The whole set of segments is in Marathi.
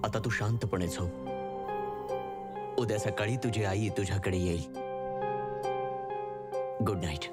आता तू शांतपणे झोप. उद्या सकाळी तुझी आई तुझ्याकडे येईल. Good night.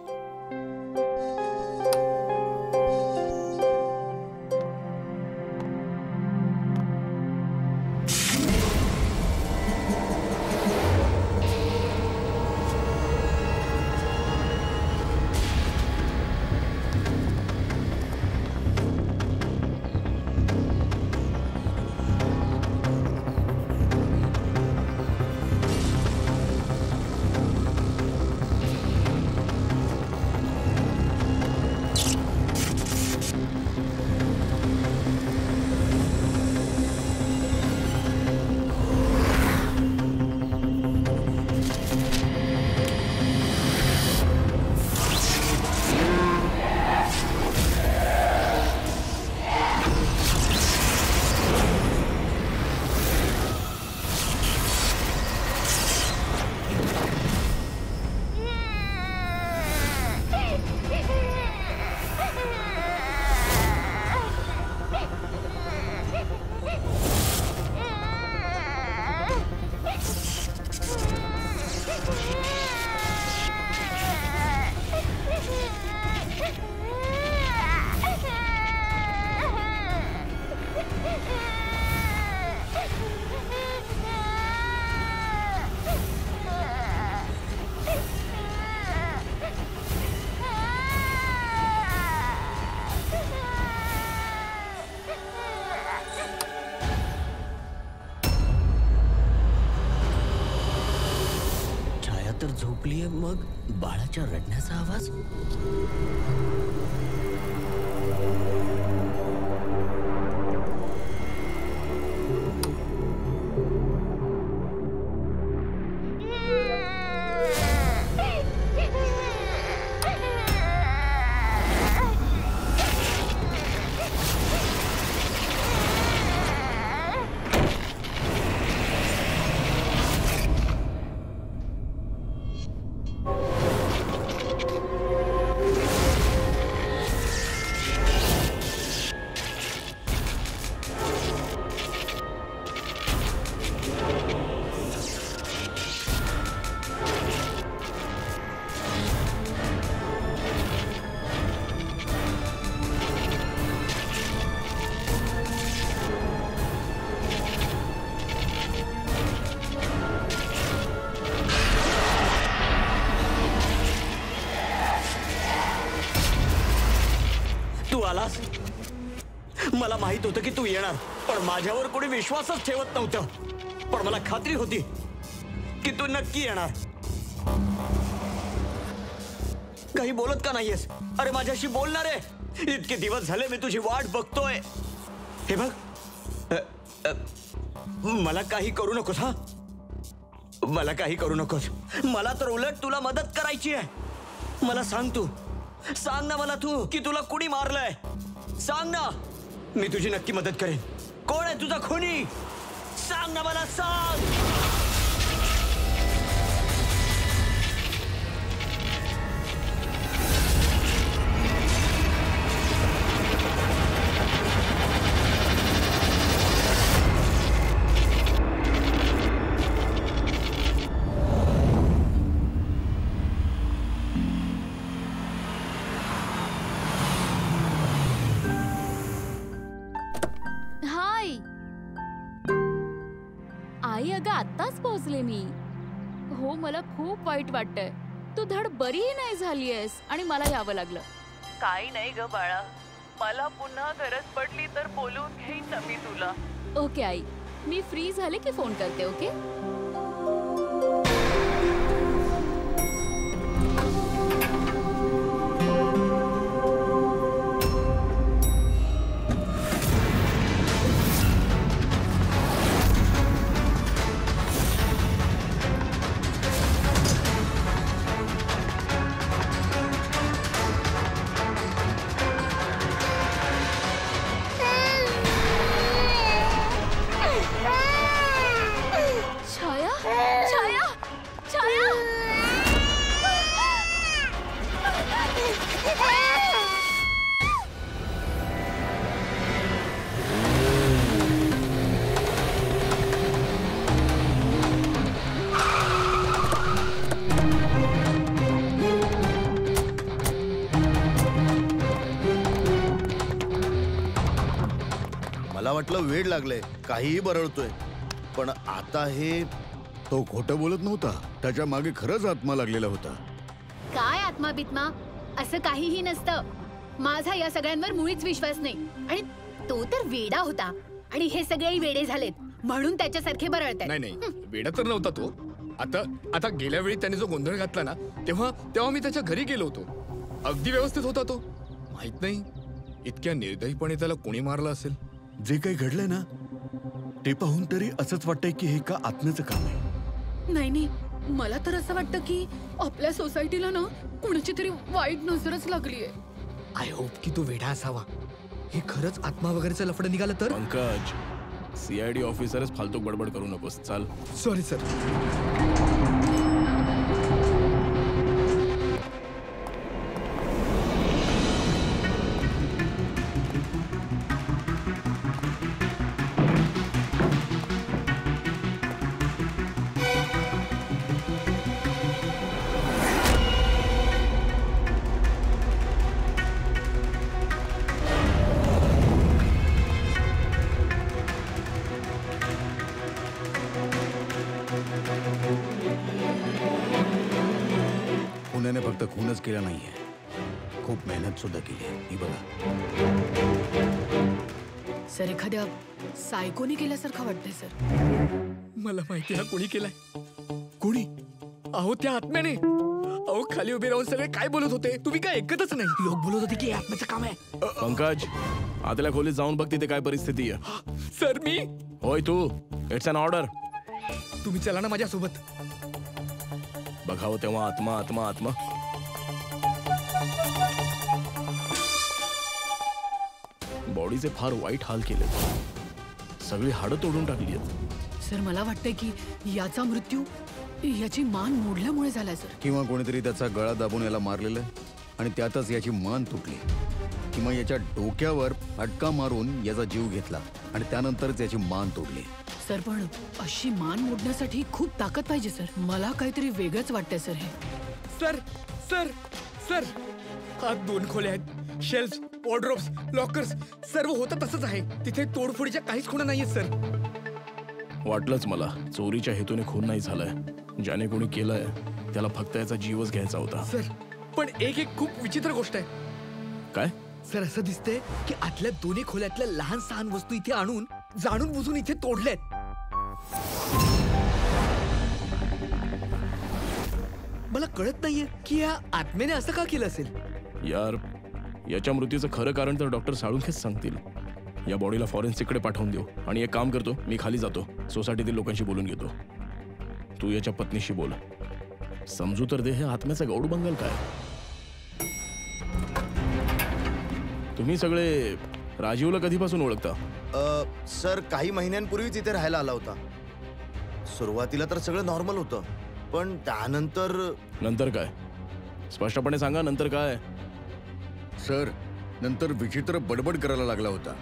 तर झोपलीये, मग बाळाच्या रडण्याचा आवाज. मला माहित होतं की तू येणार, पण माझ्यावर कोणी विश्वासच ठेवत नव्हतं. पण मला खात्री होती की तू नक्की येणार. काही बोलत का नाहीयेस? अरे माझ्याशी बोलणार आहे. इतके दिवस झाले मी तुझी वाट बघतोय. हे बघ, मला काही करू नकोस. हा, मला काही करू नकोस. मला तर उलट तुला मदत करायची आहे. मला सांग, तू सांग ना मला, तू की तुला कुणी मारलंय. सांग ना, मी तुझी नक्की मदत करेन. कोण आहे तुझा खुनी? सांग ना मला, सांग. आई, अगं आत्ताच पोहोचले मी. हो, मला खूप वाईट वाटतंय. तू धड बरीही नाही झालीयस आणि मला यावं लागलं. काही नाही ग बाळा, मला पुन्हा गरज पडली तर बोलून घेईन ना मी तुला. ओके आई, मी फ्री झाले की फोन करते. ओके. वाटलं वेड लागलंय, काहीही बरळतोय. पण आता हे तो खोटं बोलत नव्हता. त्याच्या मागे खरंच आत्मा लागलेला होता. काय आत्मा बित्मा असं काहीही नसतं. माझा या सगळ्यांवर मुळीच विश्वास नाही. आणि तो तर वेडा होता आणि हे सगळेही वेडे झालेत म्हणून त्याच्यासारखे बरळतात. नाही नाही, वेडा तर नव्हता तो. आता गेल्या वेळी त्याने जो गोंधळ घातला ना, तेव्हा मी त्याच्या घरी गेलो होतो. अगदी व्यवस्थित होता तो. माहित नाही इतक्या निर्दयीपणे त्याला कोणी मारलं असेल. जे काही घडलंय ना ते पाहून तरी असंच वाटतंय की हे का आत्म्याचं काम आहे. नाही नाही, मला तर असं वाटतं की आपल्या सोसायटीला ना कोणाची तरी वाईट नजरच लागलीये. आय होप की तो वेडा असावा. हे खरंच आत्मा वगैरेचं लफडं निघालं तर. पंकज, CID ऑफिसरच फालतू बडबड करू नकोस. चाल. Sorry sir. पुण्याने फक्त खूनच केला नाहीये, खूप मेहनत सुद्धा केली आहे. ही बघा. सर एखाद्या सायकोनी केल्यासारखं वाटतंय सर. मला माहिती हा कोणी केलाय. कोणी? अहो त्या आत्म्याने. अहो खाली उभे राहून सगळे काय बोलत होते, तुम्ही काय ऐकतच नाही. लोक बोलत होते की हे आत्म्याचं काम आहे. पंकज, आतल्या खोलीत जाऊन बघ तिथे काय परिस्थिती आहे. सर मी. होय तू. It's an order. तुम्ही चला ना माझ्यासोबत. बघावं तेव्हा आत्मा आत्मा आत्मा. बॉडीचे फार वाईट हाल केले. सगळी हाडं तोडून टाकली आहेत. सर मला वाटतंय की याचा मृत्यू याची मान मोडल्यामुळे झाला सर. किंवा कोणीतरी त्याचा गळा दाबून याला मारलेलं आणि त्यातच याची मान तुटली. किंवा याच्या डोक्यावर फटका मारून याचा जीव घेतला आणि त्यानंतरच याची मान तोडली. सर पण अशी मान मोडण्यासाठी खूप ताकद पाहिजे सर. मला काहीतरी वेगळंच वाटतंय सर हे. सर सर सर हात 2 खोल्या आहेत. शेल्फ, वॉर्डरोब्स, लॉकर्स सर्व होतं तसंच आहे. तिथे तोडफोडीच्या काहीच खुणा नाहीयेत सर. वाटलंच मला. चोरीच्या हेतूने खून नाही झालाय. ज्याने कोणी केलंय त्याला फक्त याचा जीवच घ्यायचा होता. सर पण एक खूप विचित्र गोष्ट आहे. काय? सर असं दिसतंय की आतल्या 2 खोल्यातल्या लहान सहान वस्तू इथे आणून जाणून बुजून इथे तोडल्यात. मला कळत नाहीये की या आत्म्याने असं का केलं असेल. यार, याच्या मृत्यूचं खरं कारण तर डॉक्टर साळुंखेच सांगतील. या बॉडीला फॉरेन्सिककडे पाठवून देऊ आणि एक काम करतो, मी खाली जातो, सोसायटीतील लोकांशी बोलून घेतो. तू याच्या पत्नीशी बोल. समजू तर दे हे आत्म्याचा गौड बंगाल काय. तुम्ही सगळे राजीवला कधीपासून ओळखता? सर काही महिन्यांपूर्वीच इथे राहायला आला होता. सुरुवातीला तर सगळं नॉर्मल होतं, पण त्यानंतर. नंतर काय? स्पष्टपणे सांगा, नंतर काय? सर नंतर विचित्र बडबड करायला लागला होता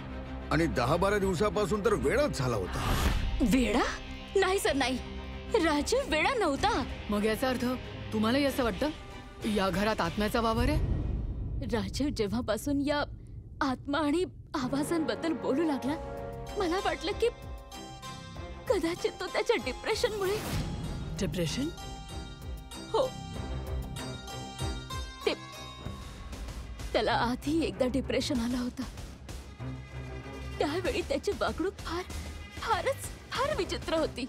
आणि 10-12 दिवसापासून तर वेळाच झाला होता. वेडा? नाही सर नाही, राजीव वेडा नव्हता. मग याचा अर्थ तुम्हालाही असं वाटतं या घरात आत्म्याचा वावर आहे? राजीव जेव्हापासून या आत्मा आणि आवाजांबद्दल बोलू लागला, मला वाटलं की कदाचित तो त्याच्या डिप्रेशनमुळे. डिप्रेशन? हो, त्याला आधी एकदा डिप्रेशन आला होता. त्यावेळी त्याची वागणूक फार विचित्र होती.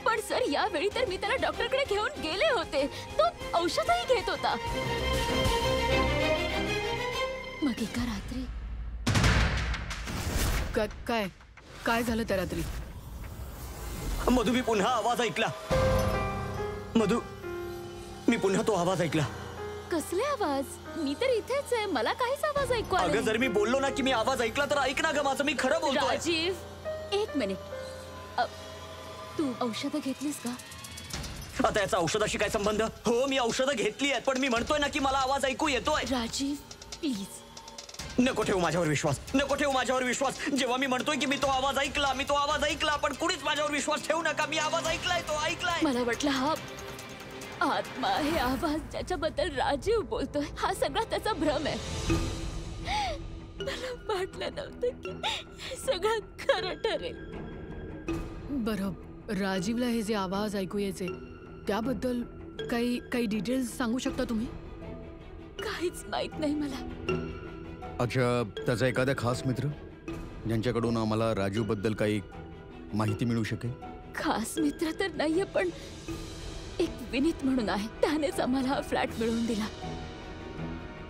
पण सर यावेळी तर मी त्याला डॉक्टरकडे घेऊन गेले होते. तो औषधही घेत होता. मग एका रात्री काय झालं त्या रात्री? मधु, मी पुन्हा आवाज ऐकला. मधु, मी पुन्हा तो आवाज ऐकला. कसले आवाज? मी तर इथेच आहे, मला काहीच आवाज ऐकू आला अगं नाही. जर मी बोललो ना की मी आवाज ऐकला तर ऐक ना ग माझं, मी खरं बोलतोय. राजीव, 1 मिनिट. तू औषधं घेतलीस का? आता याचा औषधाशी काय संबंध? हो, मी औषधं घेतली आहेत, पण मी म्हणतोय ना की मला आवाज ऐकू येतोय. राजीव प्लीज. नको ठेवू माझ्यावर विश्वास, नको ठेवू माझ्यावर विश्वास. जेव्हा मी म्हणतोय की मी तो आवाज ऐकला, पण कुणीच माझ्यावर विश्वास ठेवू नका. मी आवाज ऐकलाय, तो ऐकलाय. मला वाटलं हा आत्मा आहे, आवाज ज्याच्याबद्दल राजीव बोलतोय, हा सगळा त्याचा भ्रम आहे. मला वाटलं नव्हतं की हे सगळं खरं ठरेल. बरं, राजीवला हे जे आवाज ऐकू यायचे त्याबद्दल काही डिटेल्स सांगू शकता तुम्ही? काहीच माहित नाही मला. अच्छा, त्याचा एखादा खास मित्र ज्यांच्याकडून आम्हाला राजूबद्दल काही माहिती मिळू शकेल? खास मित्र तर नाहीये, पण एक विनीत म्हणून आहे. त्यानेच आम्हाला हा फ्लॅट मिळवून दिला.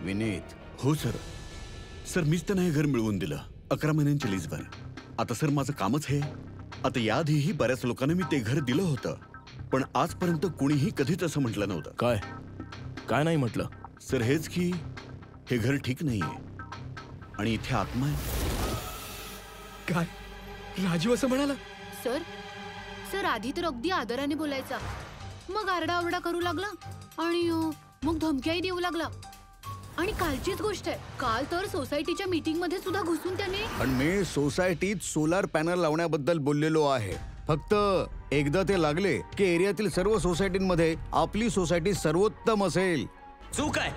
विनीत? हो सर. सर मीच त्यांना हे घर मिळवून दिलं 11 महिन्यांच्या लीजवर. आता सर माझं कामच हे. आता याआधीही बऱ्याच लोकांना मी ते घर दिलं होतं, पण आजपर्यंत कुणीही कधीच असं म्हटलं नव्हतं. काय काय नाही म्हटलं? सर हेच की हे घर ठीक नाहीये आणि इथे आत्मा आहे. काय राजीव असं म्हणाला? सर आधी तर अगदी आदराने बोलायचा, मग आरडाओरडा करू लागला आणि मग धमक्याही देऊ लागला. आणि कालचीच गोष्ट आहे, काल तर सोसायटीच्या मीटिंग मध्ये सुद्धा घुसून त्याने. पण मी सोसायटीत सोलार पॅनल लावण्याबद्दल बोललेलो आहे. फक्त एकदा ते लागले की एरियातील सर्व सोसायटींमध्ये आपली सोसायटी सर्वोत्तम असेल. चूक आहे.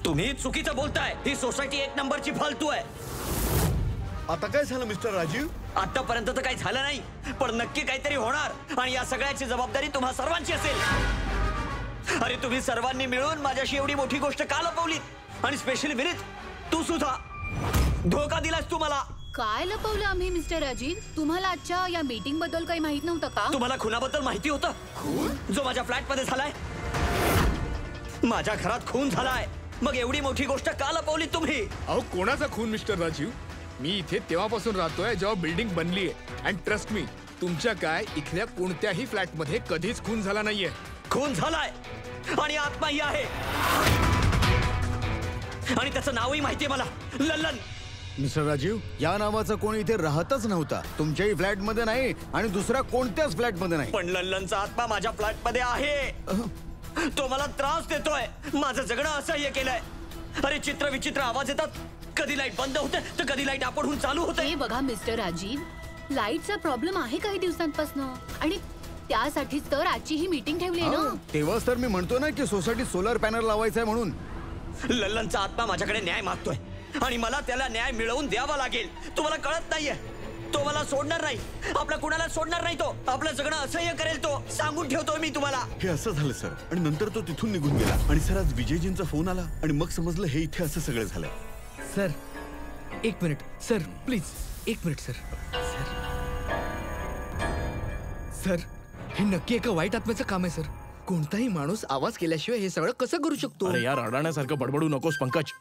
तुम्ही चुकीचं बोलताय. ही सोसायटी 1 नंबरची फालतू आहे. आता काय झालं मिस्टर राजीव? आतापर्यंत तर काही झालं नाही, पण नक्की काहीतरी होणार आणि या सगळ्याची जबाबदारी तुम्हा सर्वांची असेल. अरे तुम्ही सर्वांनी मिळून माझ्याशी एवढी मोठी गोष्ट का लपवलीत? आणि स्पेशली विनीत, तू सुद्धा धोका दिलास तू मला. काय लपवलं आम्ही मिस्टर राजीव? तुम्हाला आजच्या या मीटिंग बद्दल काही माहित नव्हतं का? तुम्हाला खुनाबद्दल माहिती होतं? खून जो माझ्या फ्लॅट मध्ये झालाय, माझ्या घरात खून झालाय. मग एवढी मोठी गोष्ट का लपवली तुम्ही? अहो कोणाचा खून मिस्टर राजीव? मी इथे तेव्हापासून राहतोय जेव्हा बिल्डिंग बनलीये. अँड ट्रस्ट मी, तुमच्या काय इथल्या कोणत्याही फ्लॅट मध्ये कधीच खून झाला नाहीये. खून झालाय आणि आत्माही आहे आणि त्याचं नावही माहितीये मला, लल्लन. मिस्टर राजीव, या नावाचा कोणी इथे राहतच नव्हता. तुमच्याही फ्लॅट मध्ये नाही आणि दुसऱ्या कोणत्याच फ्लॅट मध्ये नाही. पण लल्लनचा आत्मा माझ्या फ्लॅट मध्ये आहे. तो मला त्रास देतोय. माझं जगणं असह्य केलंय. अरे चित्र विचित्र आवाज येतात. कधी लाईट बंद होते तर कधी लाईट आपणहून चालू होते. हे बघा मिस्टर राजीव, लाईटचा प्रॉब्लेम आहे काही दिवसांपासून आणि त्यासाठीच तर आजची ही मीटिंग ठेवली आहे ना. तेव्हाच तर मी म्हणतो ना की सोसायटीत सोलार पॅनल लावायचंय म्हणून. लल्लनचा आत्मा माझ्याकडे न्याय मागतोय आणि मला त्याला न्याय मिळवून द्यावा लागेल. तुम्हाला कळत नाहीये, तो मला सोडणार नाही. आपल्या कुणाला सोडणार नाही. तो आपलं जगणं असह्य करेल. तो सांगून ठेवतोय मी तुम्हाला. हे असं झालं सर, आणि नंतर तो तिथून निघून गेला. आणि सर आज विजयजींचा फोन आला आणि मग समजलं हे इथे असं सगळं झालंय. Sir 1 minute sir, please 1 minute sir. Sir हे नक्की एका वाईट आत्म्याचं काम आहे सर. कोणताही माणूस आवाज केल्याशिवाय हे सगळं कसं करू शकतो? अरे यार, अडाण्यासारखं बडबडू नकोस पंकज.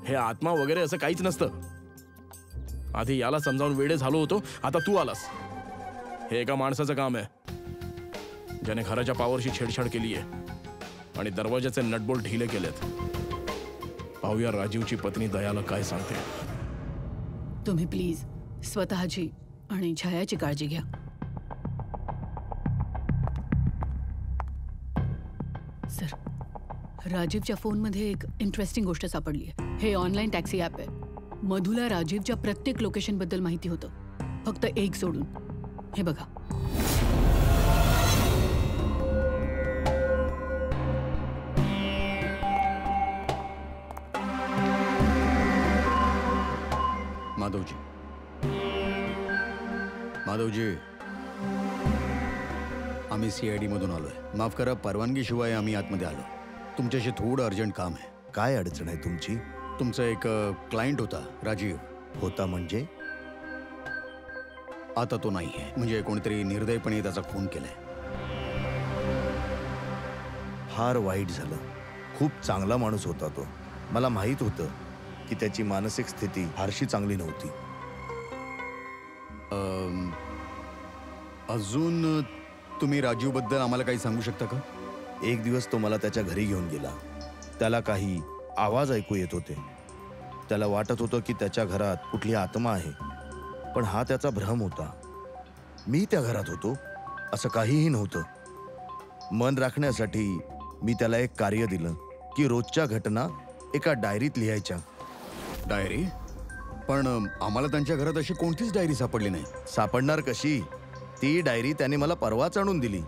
हे आत्मा वगैरे असं काहीच नसतं. आधी याला समजावून वेडे झालो होतो, आता तू आलास. हे एका माणसाचं काम आहे ज्याने घराच्या पावरशी छेडछाड केली आहे आणि दरवाजाचे नटबोल्ट ढिले केलेत. पाहूया राजीवची पत्नी दयाला काय सांगते. तुम्ही प्लीज स्वतःची आणि छायाची काळजी घ्या. सर, राजीवच्या फोनमध्ये एक इंटरेस्टिंग गोष्ट सापडली आहे. हे ऑनलाईन टॅक्सी ॲप आहे. मधुला राजीवच्या प्रत्येक लोकेशन बद्दल माहिती होतं, फक्त एक सोडून. हे बघा. माधवजी, आम्ही CID मधून आलोय. माफ करा, परवानगीशिवाय आम्ही आतमध्ये आलो. तुमच्याशी थोडं अर्जंट काम आहे. काय अडचण आहे तुमची? तुमचा एक क्लायंट होता राजीव. होता म्हणजे? आता तो नाहीये. म्हणजे कोणीतरी निर्दयपणे त्याचा खून केलाय. फार वाईट झालं. खूप चांगला माणूस होता तो. मला माहित होतं की त्याची मानसिक स्थिती फारशी चांगली नव्हती. अजून तुम्ही राजीवबद्दल आम्हाला काही सांगू शकता का? एक दिवस तो मला त्याच्या घरी घेऊन गेला. त्याला काही आवाज ऐकू येत होते. त्याला वाटत होतं की त्याच्या घरात कुठली आत्मा आहे, पण हा त्याचा भ्रम होता. मी त्या घरात होतो असं काहीही नव्हतं. मन राखण्यासाठी मी त्याला एक कार्य दिलं की रोजच्या घटना एका डायरीत लिहायच्या. डायरी? पण आम्हाला त्यांच्या घरात अशी कोणतीच डायरी सापडली नाही. सापडणार कशी? ती डायरी त्याने मला परवाच आणून दिली,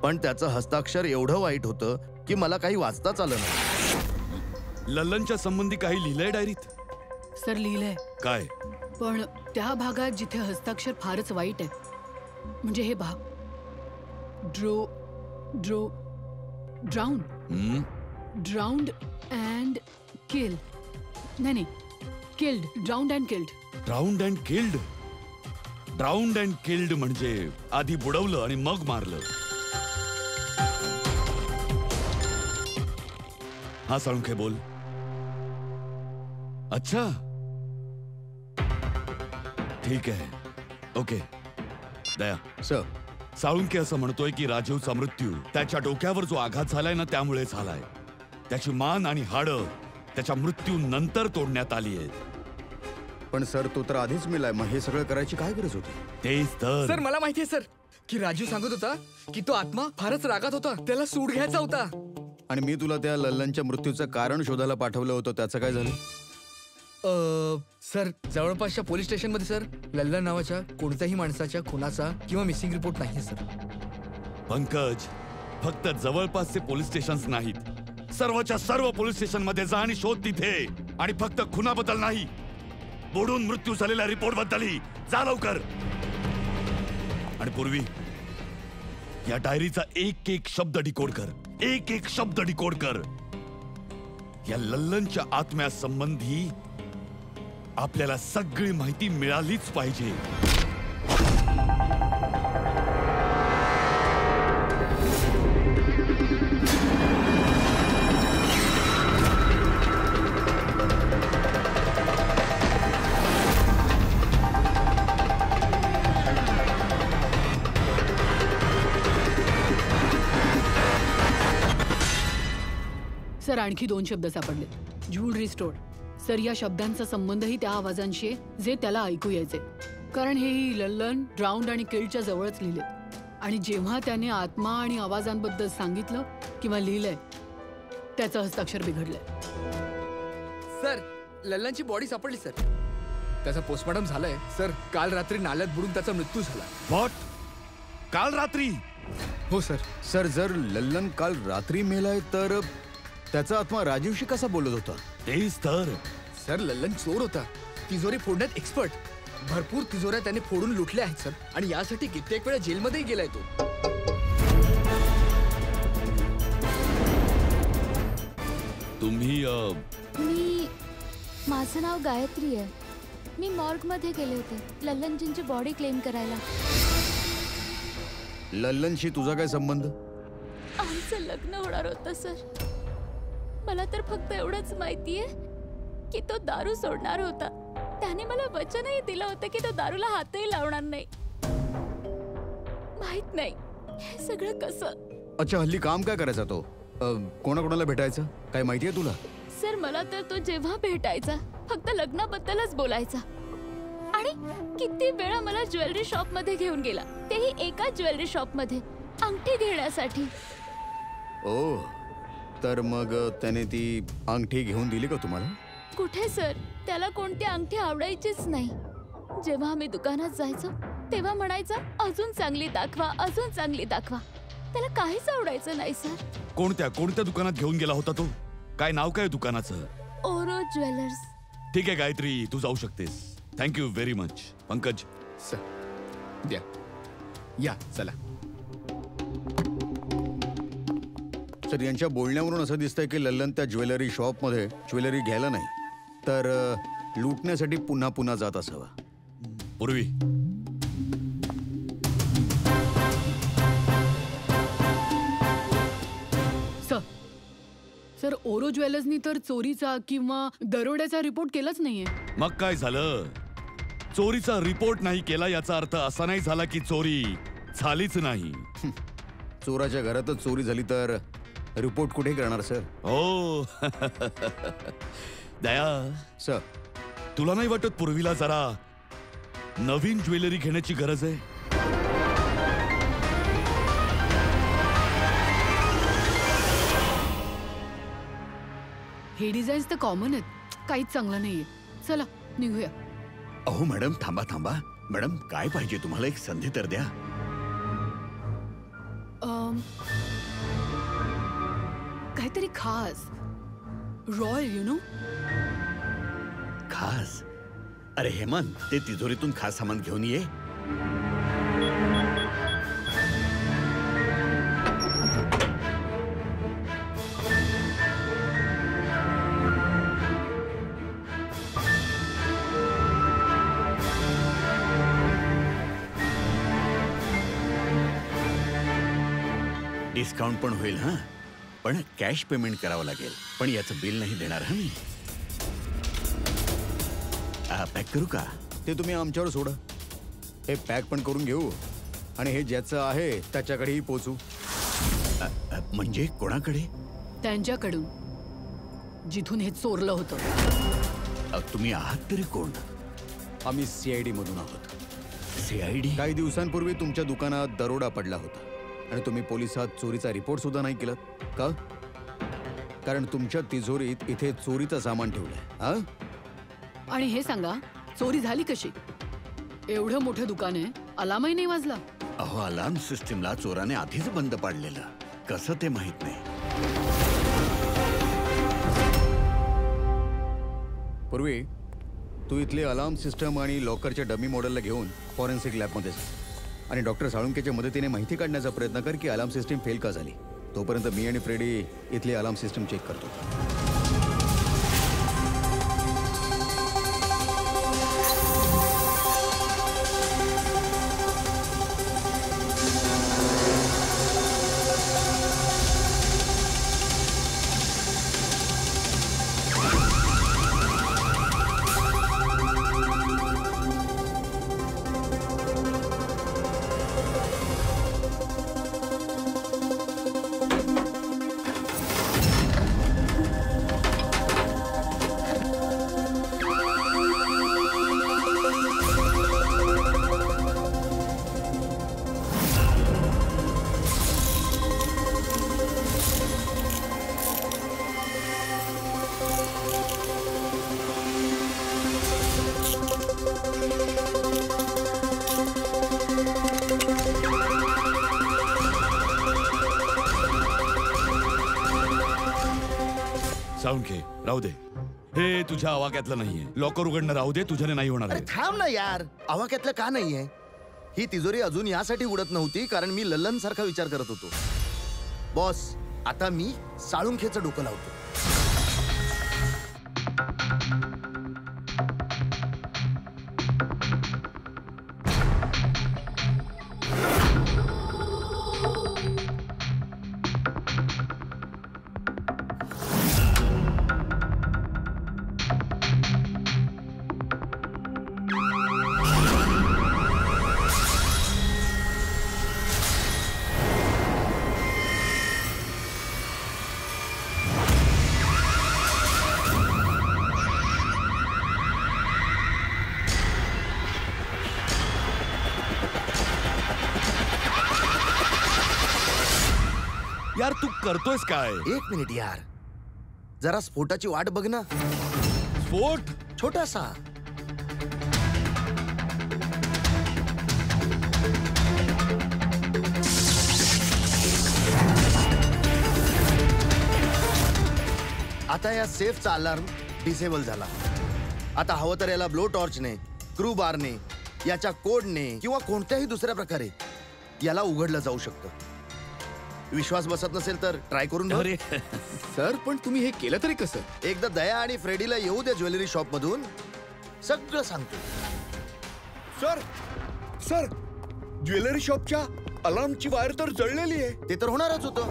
पण त्याचं हस्ताक्षर एवढं वाईट होतं की मला काही वाचताच आलं नाही. लल्लनच्या संबंधी काही लिहिलंय डायरीत? सर लिहिलंय, काय? पण त्या भागात जिथे हस्ताक्षर फारच वाईट आहे, म्हणजे हे भाग ड्राउंड अँड किल, नाही killed, drowned and killed. Drowned and killed? Drowned and killed म्हणजे आधी बुडवलं आणि मग मारलं. हा साळुंखे बोल. अच्छा, ठीक आहे, ओके. दया सर, साळुंखे असं म्हणतोय की राजीवचा मृत्यू त्याच्या डोक्यावर जो आघात झालाय ना त्यामुळे झालाय. त्याची मान आणि हाडं त्याच्या मृत्यू नंतर तोडण्यात आली आहेत. पण सर तो तर आधीच मेलाय, मग हे सगळं करायची काय गरज होती? तेच तर. सर मला माहितीये सर की राजू सांगत होता की तो आत्मा फारच रागात होता, त्याला सूड घ्यायचा होता. आणि मी तुला त्या लल्लनच्या मृत्यूचं कारण शोधायला पाठवलं होतं, त्याचं काय झालं? सर जवळपासच्या पोलीस स्टेशन मध्ये सर लल्लन नावाच्या कोणत्याही माणसाच्या खुनाचा किंवा मिसिंग रिपोर्ट नाहीये सर. पंकज, फक्त जवळपासचे पोलीस स्टेशन्स नाहीत, सर्वच्या सर्व पोलीस स्टेशन मध्ये जा आणि शोध तिथे. आणि फक्त खुनाबद्दल नाही, बुडून मृत्यू झालेल्या रिपोर्ट बद्दलही जा लवकर. आणि पूर्वी या डायरीचा एक एक शब्द डिकोड कर, एक एक शब्द डिकोड कर. या लल्लनच्या आत्म्यासंबंधी आपल्याला सगळी माहिती मिळालीच पाहिजे. सर आणखी 2 शब्द सापडले. Jewellery store. सर या शब्दांचा संबंधही त्या आवाजांशी आहे जे त्याला ऐकू यायचे, कारण हेही लल्लन, ड्राउंड आणि किल्डच्या जवळच लिहिले. आणि जेव्हा त्याने आत्मा आणि आवाजांबद्दल सांगितलं किंवा लिहिलंय, त्याचं हस्ताक्षर बिघडलंय. सर लल्लनची बॉडी सापडली सर, त्याचा पोस्टमॉर्टम झालाय सर. काल रात्री नाल्यात बुडून त्याचा मृत्यू झाला. व्हॉट? काल रात्री? हो सर. सर जर लल्लन काल रात्री मेलाय तर त्याचा आत्मा राजीवशी कसा बोलत होता? तेच तर. सर लल्लन चोर होता, तिजोरी फोडण्यात एक्सपर्ट. भरपूर तिजोऱ्या त्याने फोडून लुटल्या आहेत सर, आणि यासाठी कित्येक वेळा जेलमध्येही गेलाय तो. तुम्ही माझं नाव गायत्री आहे. मी मॉर्ग मध्ये गेले होते लल्लनजींची बॉडी क्लेम करायला. लल्लनशी तुझा काय संबंध? आमचं लग्न होणार होतं सर. मला तर फक्त एवढंच माहितीये की तो दारू सोडणार होता. त्याने मला वचनही दिलं होतं की तो दारूला हातही लावणार नाही. माहित नाही हे सगळं कसं. अच्छा, हल्ली काम काय करायचा तो? कोणाकोणाला भेटायचं काय माहितीये तुला? सर मला तर तो जेव्हा भेटायचा फक्त लग्नाबद्दलच बोलायचा. आणि किती वेळा मला ज्वेलरी शॉप मध्ये घेऊन गेला, तेही एका ज्वेलरी शॉप मध्ये अंगठी घेण्यासाठी. ओ, तर मग त्याने ती अंगठी घेऊन दिली का तुम्हाला? कुठे सर, त्याला कोणती अंगठी आवडायचीच नाही. जेव्हा आम्ही दुकानात जायचो तेव्हा म्हणायचा अजून चांगली दाखवा, अजून चांगली दाखवा. त्याला काहीच आवडायचं नाही सर. कोणत्या दुकानात घेऊन गेला होता तो? काय नाव काय दुकानाचं? ओरो ज्वेलर्स. ठीक आहे गायत्री, तू जाऊ शकतेस. Thank you very much. Pankaj sir द्या. या चला. सर यांच्या बोलण्यावरून असं दिसतंय की लल्लन त्या ज्वेलरी शॉपमध्ये ज्वेलरी घ्यायला नाही तर लुटण्यासाठी पुन्हा पुन्हा जात असावा. पूर्वी सर ओरो ज्वेलर्सनी तर चोरीचा किंवा दरोड्याचा रिपोर्ट केलाच नाहीये. मग काय झालं? चोरीचा रिपोर्ट नाही केला याचा अर्थ असा नाही झाला की चोरी झालीच नाही. चोराच्या घरातच चोरी झाली तर रिपोर्ट कुठे करणार सर? हो. दया सर, तुला नाही वाटत पूर्वीला जरा नवीन ज्वेलरी घेण्याची गरज आहे? हे डिझाईन्स तर कॉमन आहेत, काहीच चांगलं नाहीये. चला निघूया. अहो मॅडम, थांबा थांबा. मॅडम काय पाहिजे तुम्हाला? एक संधी तर द्या. काहीतरी खास. Royal you know. खास. अरे हेमंत, ते तिजोरीतून खास सामान घेऊन ये. डिस्काउंट पण होईल हा, पण कॅश पेमेंट करावं लागेल. पण याचं बिल नाही देणार हा मी. पॅक करू का? ते तुम्ही आमच्यावर सोडा. हे पॅक पण करून घेऊ आणि हे ज्याचं आहे त्याच्याकडेही पोचू. म्हणजे कोणाकडे? त्यांच्याकडून जिथून हे चोरलं होतं. तुम्ही आहात तरी कोण? आम्ही CID मधून आहोत. CID? काही दिवसांपूर्वी तुमच्या दुकानात दरोडा पडला होता आणि तुम्ही पोलिसात चोरीचा रिपोर्ट सुद्धा नाही केला का? कारण तुमच्या तिजोरीत इथे चोरीचं सामान ठेवलंय. आणि हे सांगा, चोरी झाली कशी? एवढं मोठं दुकान आहे, अलार्मही नाही वाजला. अहो, अलार्म सिस्टीमला चोराने आधीच बंद पाडलेलं. कसं ते माहित नाही. पूर्वी तू इथले अलार्म सिस्टम आणि लॉकरच्या डमी मॉडेलला घेऊन फॉरेन्सिक लॅबमध्ये जा आणि डॉक्टर साळुंकेच्या मदतीने माहिती काढण्याचा प्रयत्न कर की अलार्म सिस्टीम फेल का झाली. तोपर्यंत मी आणि फ्रेडी इथली अलार्म सिस्टम चेक करतो. साळुंखे, राहू दे. हे तुझ्या आवाक्यातलं नाहीये. लॉकर उघडणं राहू दे, तुझ्याने नाही होणार. अरे थांब ना यार, आवाक्यातलं का नाहीये? ही तिजोरी अजून यासाठी उडत नव्हती कारण मी लल्लन सारखा विचार करत होतो. बॉस, आता मी साळुंखेचं डोकं लावतो. यार तू करतोयस काय? एक मिनिट यार, जरा स्फोटाची वाट बघ ना. स्फोट? छोटासा. आता या सेफचा अलार्म डिसेबल झाला. आता हवं तर याला ब्लो टॉर्चने, क्रू बारने, याच्या कोडने किंवा कोणत्याही दुसऱ्या प्रकारे याला उघडलं जाऊ शकतं. विश्वास बसत नसेल तर ट्राय करून बघ. सर, पण तुम्ही हे केलं तरी कसं? एकदा दया आणि फ्रेडीला येऊ दे ज्वेलरी शॉप मधून, सगळं सांगतो. सर, सर, ज्वेलरी शॉपच्या अलार्मची वायर तर जळलेली आहे. ते तर होणारच होतं.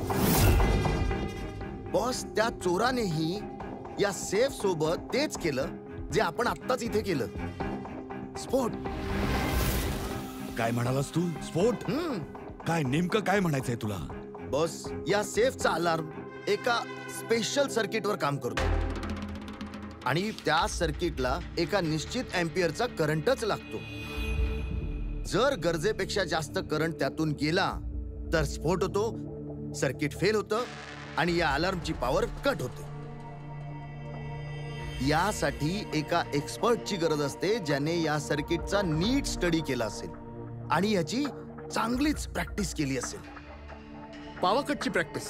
बॉस, त्या चोरानेही या सेफ सोबत तेच केलं जे आपण आत्ताच इथे केलं. स्फोट. काय म्हणालास तू? स्फोट? काय नेमकं काय म्हणायचंय तुला? बॉस, या सेफचा अलार्म एका स्पेशल सर्किटवर काम करतो आणि त्या सर्किटला एका निश्चित एम्पियरचा करंटच लागतो. जर गरजेपेक्षा जास्त करंट त्यातून गेला तर स्फोट होतो, सर्किट फेल होतं आणि या अलार्मची पॉवर कट होते. यासाठी एका एक्सपर्टची गरज असते ज्याने या सर्किटचा नीट स्टडी केला असेल आणि याची चांगलीच प्रॅक्टिस केली असेल. पावाकटची प्रॅक्टिस.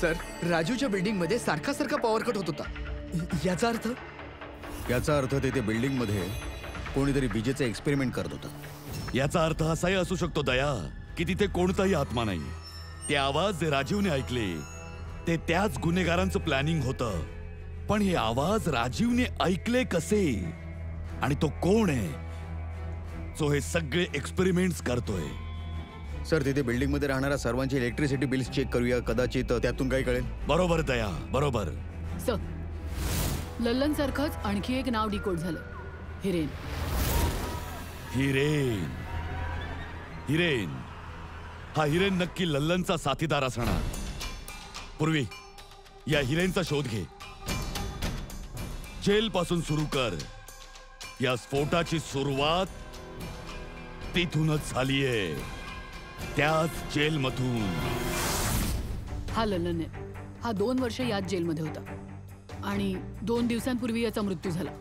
सर राजूच्या बिल्डिंग मध्ये सारखा सारखा पॉवर कट होत होता. याचा अर्थ याचा अर्थ ते बिल्डिंग मध्ये कोणीतरी विजेचे एक्सपेरिमेंट करत होतं. याचा अर्थ असाही असू शकतो दया की तिथे कोणताही आत्मा नाही. ते आवाज जे राजीवने ऐकले ते त्याच गुन्हेगारांचं प्लॅनिंग होतं. पण हे आवाज राजीवने ऐकले कसे आणि तो कोण आहे जो हे सगळे एक्सपेरिमेंट्स करतोय? सर तिथे बिल्डिंग मध्ये राहणाऱ्या सर्वांची इलेक्ट्रिसिटी बिल्स चेक करूया, कदाचित त्यातून काही कळेल. बरोबर दया, बरोबर. सर लल्लन सारखंच आणखी एक नाव डिकोड झालं, हिरेन. हिरेन, हिरेन. हा हिरेन नक्की लल्लनचा साथीदार असणार. पूर्वी या हिरेनचा शोध घे. जेल पासून सुरू कर. या स्फोटाची सुरुवात तिथूनच झालीये, त्याच जेलमधून. हा लल्लन आहे. हा 2 वर्ष याच जेलमध्ये होता आणि 2 दिवसांपूर्वी याचा मृत्यू झाला.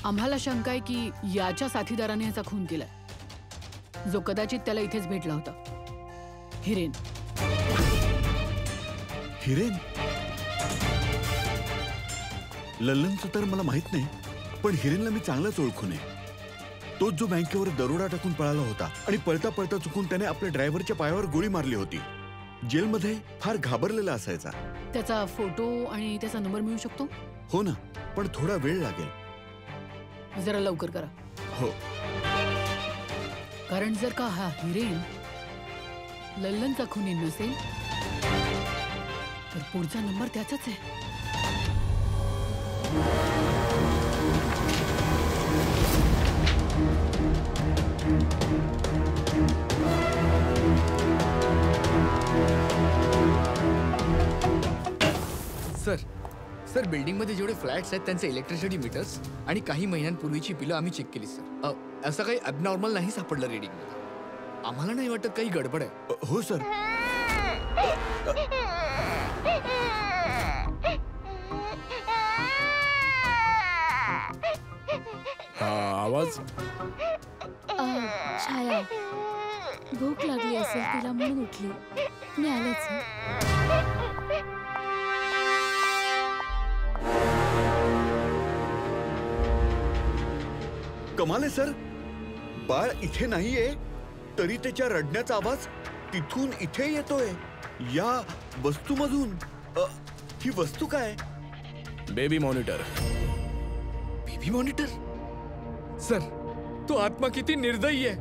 आम्हाला शंका आहे की याच्या साथीदाराने याचा खून केलाय, जो कदाचित त्याला इथेच भेटला होता. हिरेन. हिरेन? लल्लनचं तर मला माहित नाही, पण हिरेनला मी चांगलाच ओळखून आहे. तोच जो बँकेवर दरोडा टाकून पळाला होता आणि पळता पळता चुकून त्याने आपल्या ड्रायव्हरच्या पायावर गोळी मारली होती. जेलमध्ये फार घाबरलेला असायचा. त्याचा फोटो आणि त्याचा नंबर मिळू शकतो? हो ना, पण थोडा वेळ लागेल. जरा लवकर करा. हो. कारण जर का हा हिरेन लल्लनचा खुनी नसेल तर पुढचा नंबर त्याचाच आहे. सर बिल्डिंग मध्ये जेवढे फ्लॅट्स आहेत त्यांचे इलेक्ट्रिसिटी मीटर्स आणि काही महिन्यांपूर्वीची बिलं आम्ही चेक केली सर. असं काही ॲबनॉर्मल नाही सापडलं रीडिंग मध्ये. आम्हाला नाही वाटत काही गडबड आहे. हो सर. हा आवाज छाया भूक लागली असेल तिला म्हणून उठली. मी आलेच. कमाल आहे सर. बाळ इथे नाहीये तरी त्याच्या रडण्याचा आवाज तिथून इथे येतोय, या वस्तूमधून. ही वस्तू काय? Baby monitor. Baby monitor? Sir तो आत्मा किती निर्दयी आहे.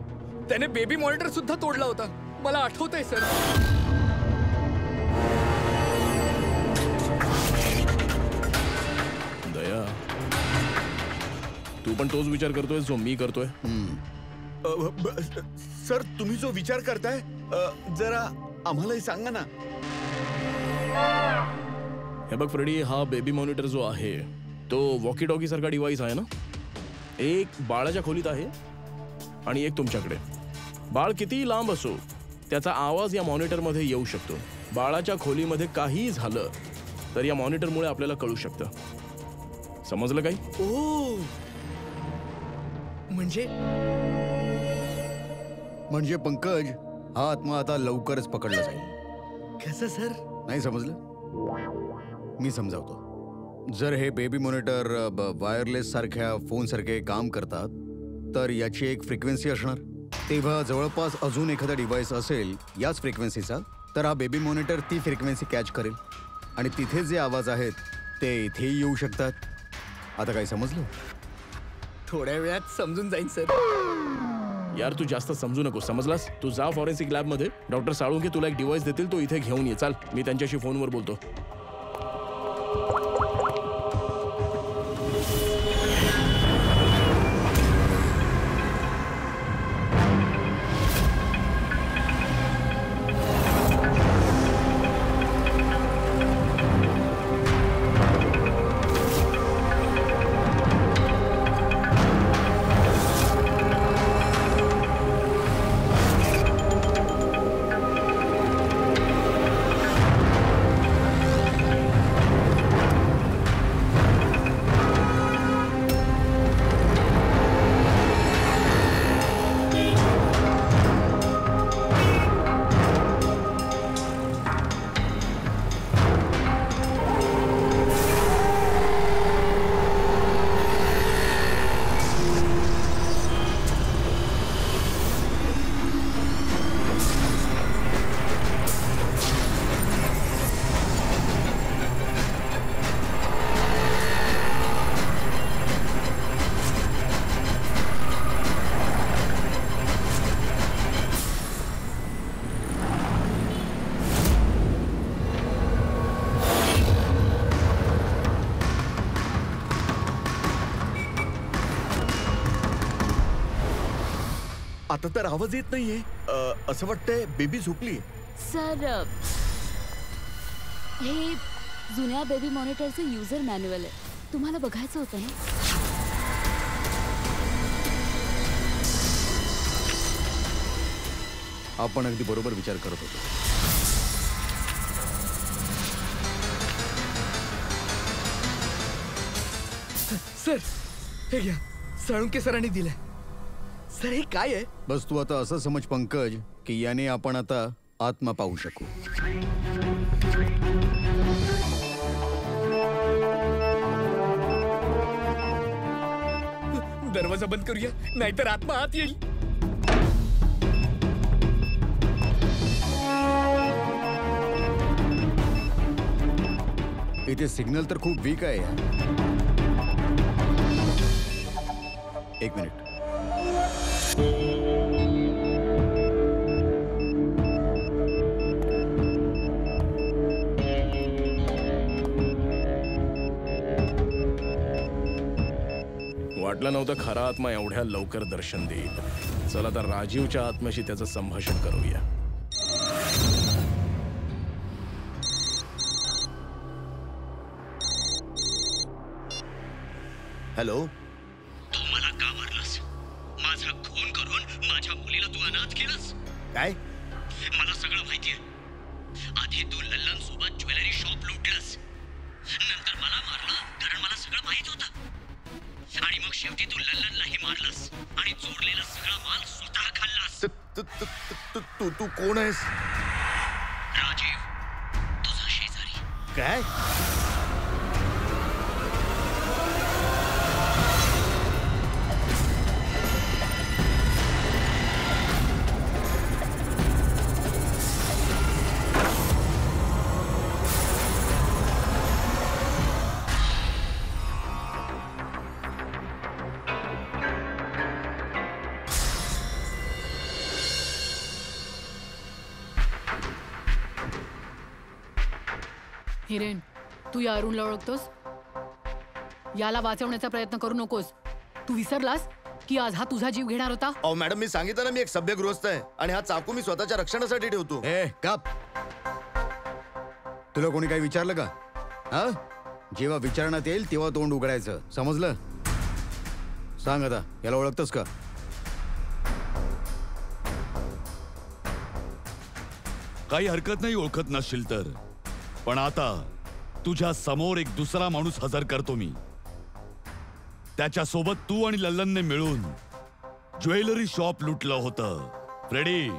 त्याने बेबी मॉनिटर सुद्धा तोडला होता. मला आठवतंय सर. दया, तू पण तोच विचार करतोय जो मी करतोय? सर तुम्ही जो विचार करताय जरा आम्हालाही सांगा ना. हे बघ फ्रेडी, हा बेबी मॉनिटर जो आहे तो वॉकी टॉकी सारखा डिव्हाइस आहे ना. एक बाळाच्या खोलीत आहे आणि एक तुमच्याकडे. बाळ कितीही लांब असो त्याचा आवाज या मॉनिटरमध्ये येऊ शकतो. बाळाच्या खोलीमध्ये काहीही झालं तर या मॉनिटरमुळे आपल्याला कळू शकतं. समजलं काही? ओ म्हणजे पंकज, हा आत्मा आता लवकरच पकडला जाईल. कसं सर? नाही समजलं? मी समजावतो. जर हे बेबी मॉनिटर वायरलेस सारख्या फोन सारखे काम करतात तर याची एक फ्रिक्वेन्सी असणार. तेव्हा जवळपास अजून एखादा डिव्हाइस असेल याच फ्रिक्वेन्सीचा, तर हा बेबी मॉनिटर ती फ्रिक्वेन्सी कॅच करेल आणि तिथे जे आवाज आहेत ते इथेही येऊ शकतात. आता काही समजलं? थोड्या वेळात समजून जाईल सर. यार तू जास्त समजू नको, समजलास? तू जा फॉरेन्सिक लॅब मध्ये. डॉक्टर साळुंखे तुला एक डिव्हाइस देतील, तो इथे घेऊन ये. चाल, मी त्यांच्याशी फोनवर बोलतो. आता तर आवाज येत नाहीये. असं वाटतंय बेबी झोपली. सर हे जुन्या बेबी मॉनिटरचे युजर मॅन्युअल आहे, तुम्हाला बघायचं होतं ना. आपण अगदी बरोबर विचार करत होतो. सर हे घ्या, साळुंके सरांनी दिलंय. सर हे काय आहे? बस तू आता असं समज पंकज की याने आपण आता आत्मा पाहू शकू. दरवाजा बंद करूया, नाहीतर आत्मा आत येईल. इथे सिग्नल तर खूप वीक आहे यार. एक मिनिट. वाटलं नव्हतं खरा आत्मा एवढ्या लवकर दर्शन देईल. चला तर राजीवच्या आत्म्याशी त्याचं संभाषण करूया. हॅलो. तू मला का मारलास? माझा खून करून माझ्या मुलीला तू अनाथ केलंस. काय? मला सगळं माहितीये. आधी तू लल्लन सोबत ज्वेलरी शॉप लुटलंस, नंतर मला मारलं कारण मला सगळं माहित होतं, आणि मग शेवटी तू लल्लनलाही मारलंस आणि चोरलेला सगळा माल स्वतः खाल्लास. तू कोण आहेस? राजीव, तुझा शेजारी. काय? हिरेन, तू या अरुणला ओळखतोस? याला वाचवण्याचा प्रयत्न करू नकोस. तू विसरलास की आज हा तुझा जीव घेणार होता. अहो मॅडम, मी सांगितलं ना मी एक सभ्य गृहस्थ आहे आणि हा चाकू मी स्वतःच्या रक्षणासाठी ठेवतो. ए काप. तुला कोणी काही विचारलं का? हा, जेव्हा विचारण्यात येईल तेव्हा तोंड उघडायचं, समजलं? सांग आता, याला ओळखतोस का? काही हरकत नाही ओळखत नसशील तर, पण आता तुझ्या समोर एक दुसरा माणूस हजर करतो मी. त्याच्यासोबत तू आणि लल्लनने मिळून ज्वेलरी शॉप लुटलं होतं. फ्रेडी,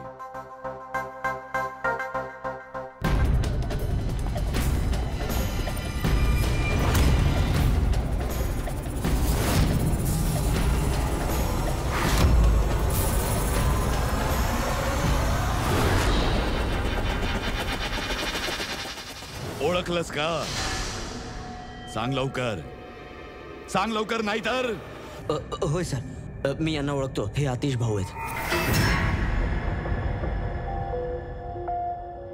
ओळखलंस का? सांग लवकर, सांग लवकर, नाही तर. होय सर, मी यांना ओळखतो. हे आतिश भाऊ आहेत.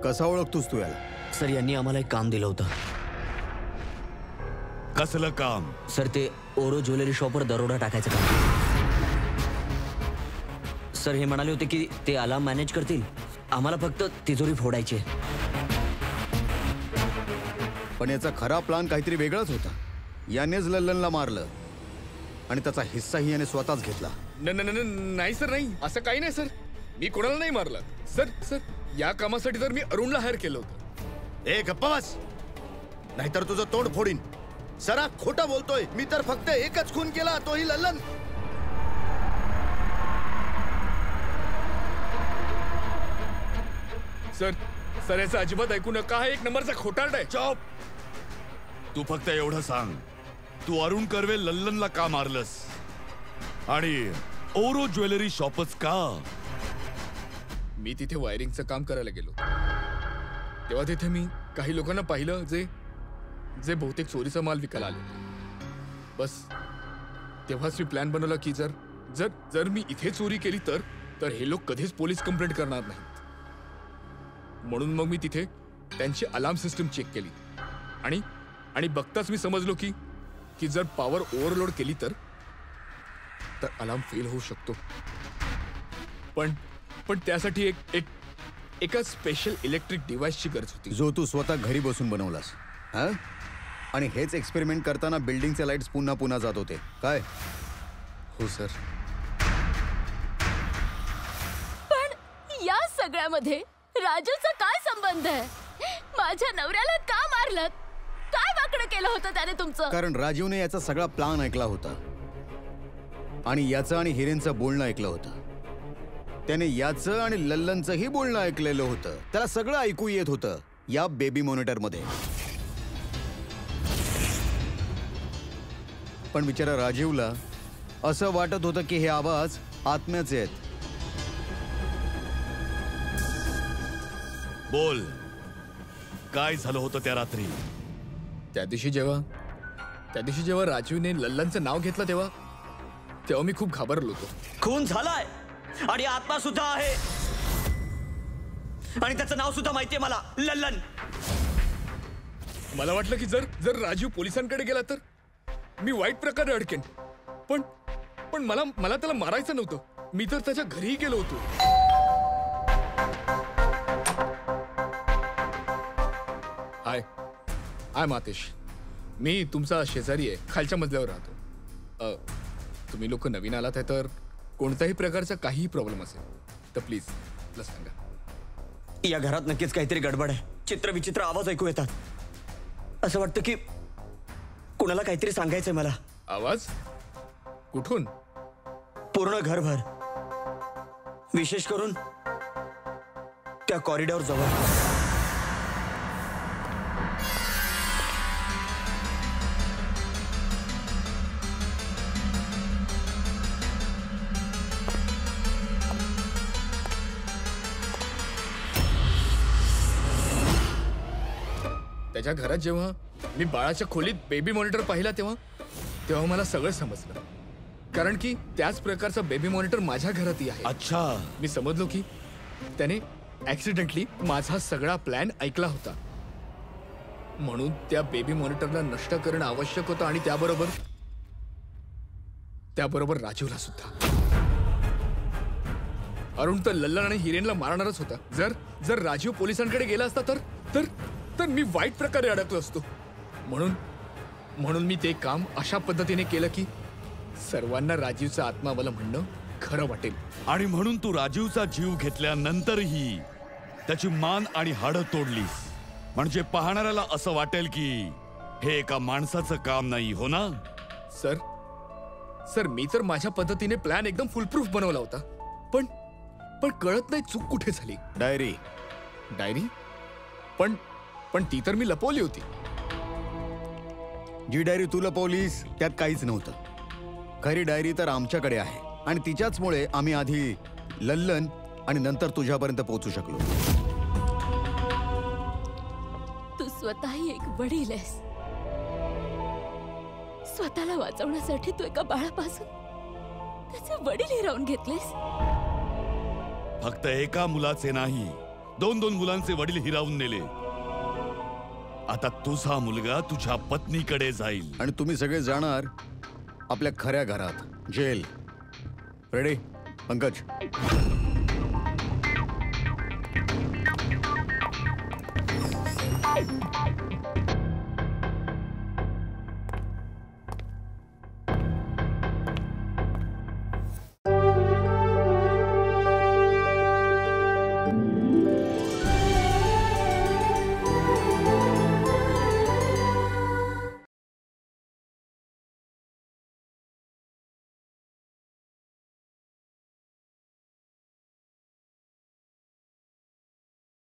कसा ओळखतोस तू याला? सर, यांनी आम्हाला एक काम दिलं होतं. कसलं काम? सर, ते ओरो ज्वेलरी शॉपवर दरोडा टाकायचं काम. सर, हे म्हणाले होते की ते अलार्म मॅनेज करतील, आम्हाला फक्त तिजोरी फोडायची. पण याचा खरा प्लान काहीतरी वेगळाच होता. यानेच लल्लनला मारलं आणि त्याचा हिस्साही याने स्वतःच घेतला. नाही सर, नाही, असं काही नाही सर. मी कोणाला नाही मारलं सर. सर, या कामासाठी तर मी अरुणला हायर केलं होतं. ए गप्पा बस, नाहीतर तुझं तोंड फोडीन. सरा खोटा बोलतोय. मी तर फक्त एकच खून केला, तोही लल्लन. सर, सर याचं अजिबात ऐकू नका. हा एक नंबरचा खोटारडा आहे. चॉप. तू फक्त एवढं सांग, तू अरुण कर्वे लल्लनला का मारलंस आणि ओरो ज्वेलरी शॉपच का? मी तिथे वायरिंगचं काम करायला गेलो, तेव्हा तिथे मी काही लोकांना पाहिलं जे बहुतेक चोरीचा माल विकायला आले. बस तेव्हाच मी प्लॅन बनवला की जर मी इथे चोरी केली तर हे लोक कधीच पोलीस कंप्लेंट करणार नाहीत. म्हणून मग मी तिथे त्यांची अलार्म सिस्टम चेक केली आणि बघताच मी समजलो की जर पॉवर ओव्हरलोड केली तर अलार्म फेल होऊ शकतो. पण त्यासाठी एका स्पेशल इलेक्ट्रिक डिव्हाइसची गरज होती, जो तू स्वतः घरी बसून बनवलास. हा? आणि हेच एक्सपेरिमेंट करताना बिल्डिंगचे लाईट्स पुन्हा पुन्हा जात होते काय? हो सर. पण या सगळ्यामध्ये राजूचा काय संबंध आहे? माझ्या नवऱ्याला का मारलं? काय वाकडं केलं होतं त्याने तुमचं? कारण राजीवने याचा सगळा प्लान ऐकला होता आणि याचं आणि हिरेनचं बोलणं ऐकलं होतं. त्याने याचं आणि लल्लनचंही बोलणं ऐकलेलं होतं. त्याला सगळं ऐकू येत होतं या बेबी मॉनिटरमध्ये. पण बिचारा राजीवला असं वाटत होतं की हे आवाज आत्म्याचे आहेत. बोल, काय झालं होतं त्या रात्री? त्या दिवशी जेव्हा राजीवने लल्लनचं नाव घेतलं तेव्हा मी खूप घाबरलो होतो. खून झालाय आणि आत्मा सुद्धा आहे आणि त्याचं नाव सुद्धा माहितीये मला, लल्लन. मला वाटलं की जर राजीव पोलिसांकडे गेला तर मी वाईट प्रकारे अडकेन. पण मला त्याला मारायचं नव्हतं. मी तर त्याच्या घरीही गेलो होतो. हाय मातेश, मी तुमचा शेजारी आहे, खालच्या मजल्यावर राहतो. तुम्ही लोक नवीन आलात आहे तर कोणत्याही प्रकारचा काहीही प्रॉब्लेम असेल तर प्लीज मला सांगा. या घरात नक्कीच काहीतरी गडबड आहे. चित्रविचित्र आवाज ऐकू येतात. असं वाटतं की कुणाला काहीतरी सांगायचंय मला. आवाज कुठून? पूर्ण घरभर, विशेष करून त्या कॉरिडॉर जवळ. त्याच्या घरात जेव्हा मी बाळाच्या खोलीत बेबी मॉनिटर पाहिला तेव्हा मला सगळं समजलं. कारण की त्याच प्रकारचा बेबी मॉनिटर माझ्या घरातही आहे. अच्छा. मी समजलो की त्याने ऍक्सिडेंटली माझा सगळा प्लॅन ऐकला होता. म्हणून त्या बेबी मॉनिटरला नष्ट करणं आवश्यक होतं आणि त्याबरोबर राजीवला सुद्धा. अरुण तर लल्लन आणि हिरेनला मारणारच होता. जर राजीव पोलिसांकडे गेला असता तर मी वाईट प्रकारे अडकलो असतो. म्हणून मी ते काम अशा पद्धतीने केलं की सर्वांना राजीवचा आत्मा मला म्हणणं खरं वाटेल. आणि म्हणून तू राजीवचा जीव घेतल्यानंतरही त्याची मान आणि हाडं तोडलीस. म्हणजे पाहणाऱ्याला असं वाटेल की हे एका माणसाचं काम नाही, हो ना? सर मी तर माझ्या पद्धतीने प्लॅन एकदम फुलप्रूफ बनवला होता. पण कळत नाही चूक कुठे झाली. डायरी पण ती तर मी लपवली होती. जी डायरी तू लपवलीस त्यात काहीच नव्हतं. खरी डायरी तर आमच्याकडे आहे आणि तिच्याचमुळे आम्ही आधी लल्लन आणि नंतर तुझ्यापर्यंत पोहोचू शकलो. तू स्वतःही एक वडील आहेस. स्वतःला वाचवण्यासाठी तू एका बाळापासून त्याचे वडील हिरावून घेतलेस. फक्त एका मुलाचे नाही, 2 मुलांचे वडील हिरावून नेले. आता तुझा मुलगा तुझ्या पत्नीकडे जाईल आणि तुम्ही सगळे जाणार आपल्या खऱ्या घरात, जेल. रेडी पंकज?